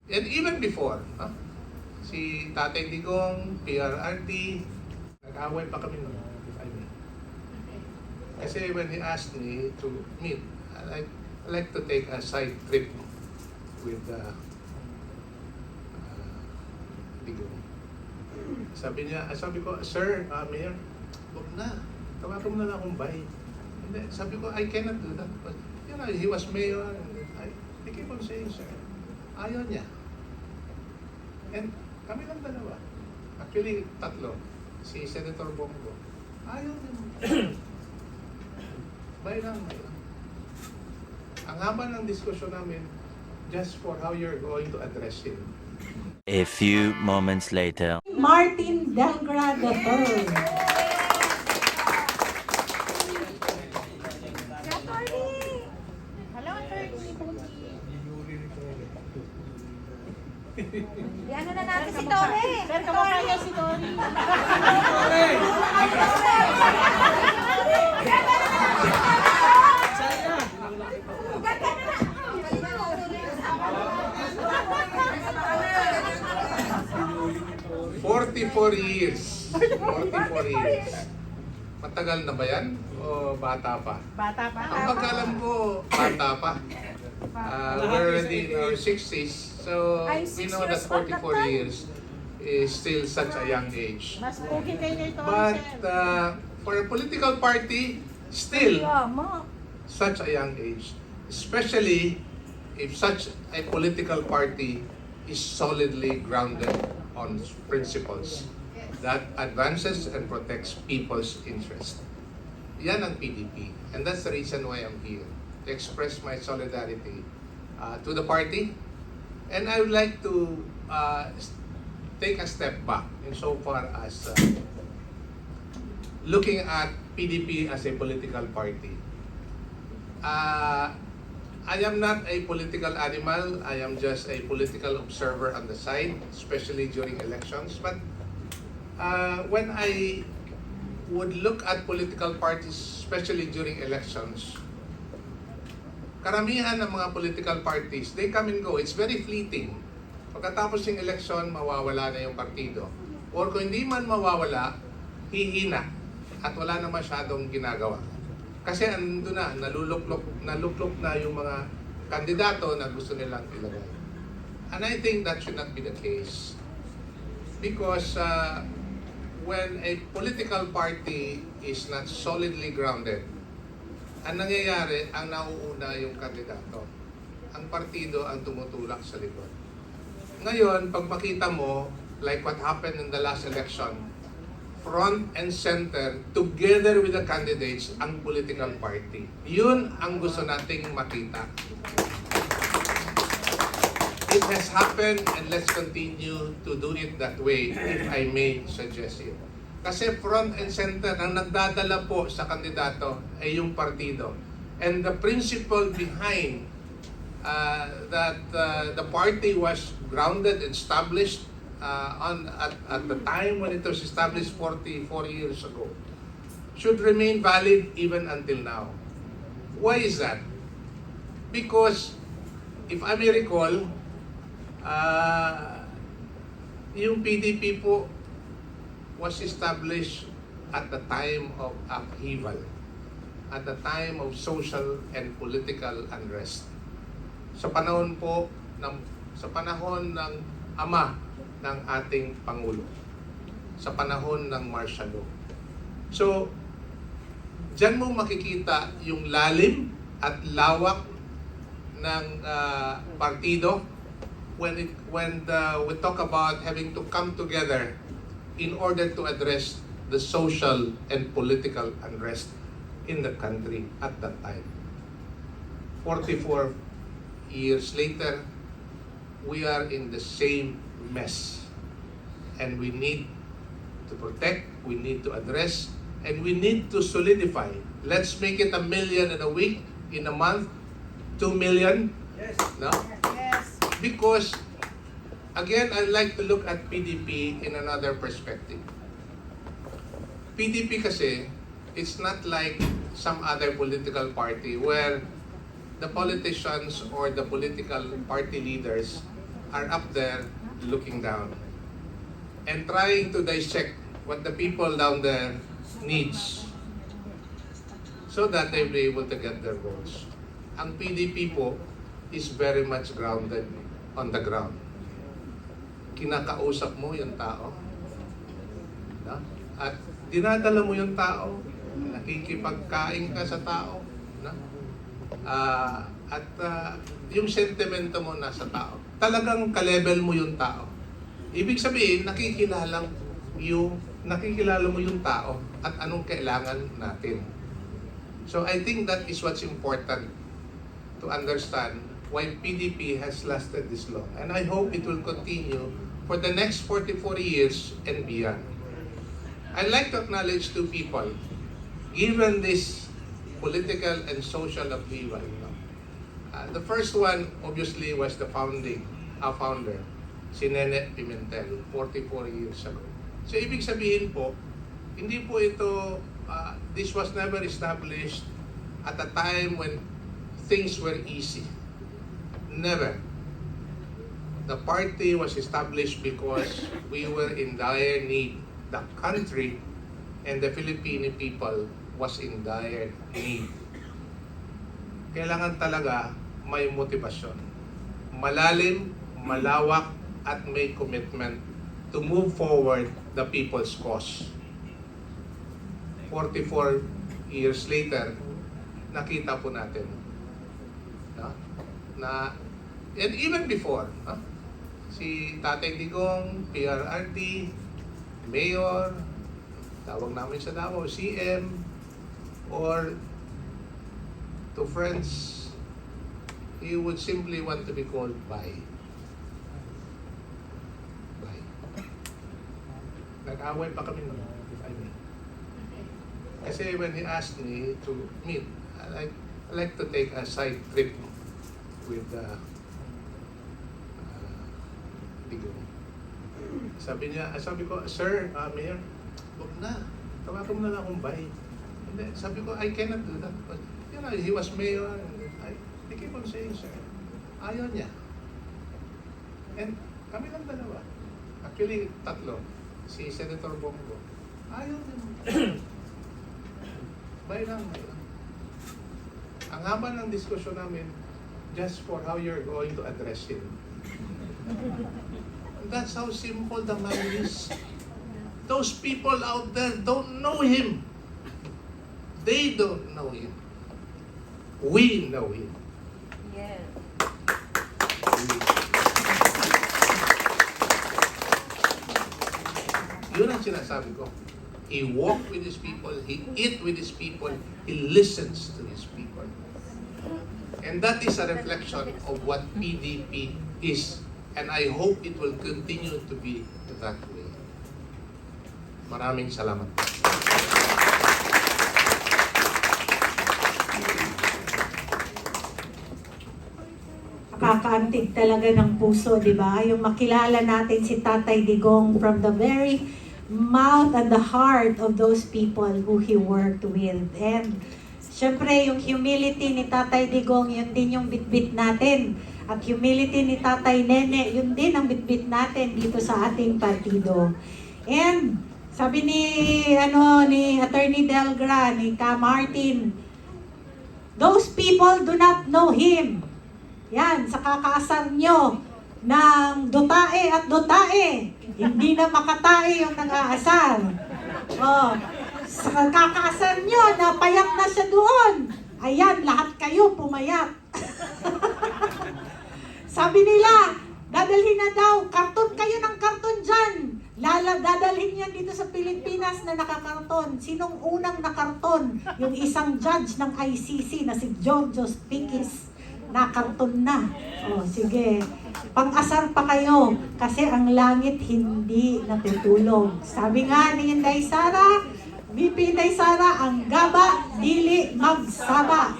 And even before, no? Si Tatay Digong, PRRD, nag-away pa kami noon, if I may. Kasi when he asked me to meet, I like to take a side trip with Digong. Sabi ko, Sir, Mayor, huwag na. Tawagan mo na lang akong bay. Hindi, sabi ko, I cannot do that. But, you know, he was mayor. I keep on saying, sir, ayaw niya. And kami lang dalawa. Actually, tatlo. Si Senator Bongo. Ayaw niya. Bay lang. Ang haba ng diskusyon namin, just for how you're going to address him. A few moments later. Martin Dangra III. Hello, attorney. Ano na natin si Tore? Sir, kamukha niya si Tony. Forty-four years. 44 years. Matagal na ba yan? O bata pa? Bata pa. Ang pagkalam ko, bata pa. We're already in our 60s, so we know that 44 years is still such a young age. Mas okay kayo na ito, But sir. for a political party, still such a young age. Especially if such a political party is solidly grounded on principles that advances and protects people's interest. Yan ang PDP. And that's the reason why I'm here. To express my solidarity to the party. And I would like to take a step back insofar as looking at PDP as a political party. I am not a political animal. I am just a political observer on the side, especially during elections. But when I would look at political parties, especially during elections, karamihan ng mga political parties, they come and go. It's very fleeting. Pagkatapos ng election, mawawala na yung partido. Or kung hindi man mawawala, hihina at wala na masyadong ginagawa. Kasi ando na, naluklok na yung mga kandidato na gusto nilang ilagay. And I think that should not be the case. Because when a political party is not solidly grounded, ang nangyayari, ang nauuna yung kandidato. Ang partido ang tumutulak sa likod. Ngayon, pag makita mo, like what happened in the last election, front and center, together with the candidates, ang political party. Yun ang gusto nating makita. It has happened and let's continue to do it that way, if I may suggest it. Kasi front and center, ang nagdadala po sa kandidato ay yung partido. And the principle behind that the party was grounded and established at the time when it was established 44 years ago should remain valid even until now. Why is that? Because if I may recall, yung PDP po was established at the time of upheaval, at the time of social and political unrest. Sa panahon ng ama ng ating Pangulo, sa panahon ng martial law. So, diyan mo makikita yung lalim at lawak ng partido when we talk about having to come together in order to address the social and political unrest in the country at that time. 44 years later, we are in the same mess. And we need to protect, we need to address, and we need to solidify. Let's make it 1 million in a week, in a month, 2 million. Yes. No? Yes. Because, again, I like to look at PDP in another perspective. PDP kasi, it's not like some other political party where the politicians or the political party leaders are up there looking down and trying to dissect what the people down there needs so that they'll be able to get their votes. Ang PDP po is very much grounded on the ground. Kinakausap mo yung tao, no? At dinadala mo yung tao, nakikipagkain ka sa tao, no? Yung sentimento mo nasa tao. Talagang ka-level mo yung tao. Ibig sabihin, nakikilala mo yung tao at anong kailangan natin. So I think that is what's important to understand why PDP has lasted this long. And I hope it will continue for the next 44 years and beyond. I'd like to acknowledge two people, given this political and social upheaval. The first one, obviously, was the founder, si Nene Pimentel, 44 years ago. So, ibig sabihin po, hindi po ito, this was never established at a time when things were easy. Never. The party was established because we were in dire need. The country and the Filipino people was in dire need. Kailangan talaga may motibasyon. Malalim, malawak, at may commitment to move forward the people's cause. 44 years later, nakita po natin na and even before, si Tatay Digong, PRRD, Mayor, tawag namin sa Davao, CM, or to friends, he would simply want to be called Bay. Bay. Nag-away pa kami noon. Kasi when he asked me to meet, I like to take a side trip with Digong. Sabi ko, Sir, Mayor, huwag na. Tawagan mo na lang akong Bay. Hindi, sabi ko, I cannot do that. But, you know, he was mayor. I keep on saying, sir, ayaw niya. And kami lang dalawa. Actually, tatlo. Si Senator Bongo. Ayaw niya. Bay lang. Ang haba ng diskusyon namin, just for how you're going to address him. That's how simple the man is. Those people out there don't know him. They don't know him. We know him. Yes. Yun ang sinasabi ko. He walked with his people, he eat with his people, he listens to his people. And that is a reflection of what PDP is. And I hope it will continue to be that way. Maraming salamat. Nakakaantig talaga ng puso, di ba? Yung makilala natin si Tatay Digong from the very mouth and the heart of those people who he worked with. And syempre, yung humility ni Tatay Digong, yun din yung bitbit natin. At humility ni Tatay Nene, yun din ang bitbit natin dito sa ating partido. And sabi ni Attorney Delgra, ni Ka Martin, those people do not know him. Yan, sa kakaasar nyo ng dutae at dutae, hindi na makatae yung nang-aasar. Oh, sa kakaasar nyo na payak na siya doon, ayan, lahat kayo pumayat. Sabi nila, dadalhin na daw, karton kayo ng karton dyan. Dadalhin yan dito sa Pilipinas na nakakarton. Sinong unang nakarton? Yung isang judge ng ICC na si Georgios Pikis. Nakarton na. O, sige. Pang-asar pa kayo kasi ang langit hindi natutulog. Sabi nga ni Inday Sara, VP Inday Sara, ang gaba, dili magsaba.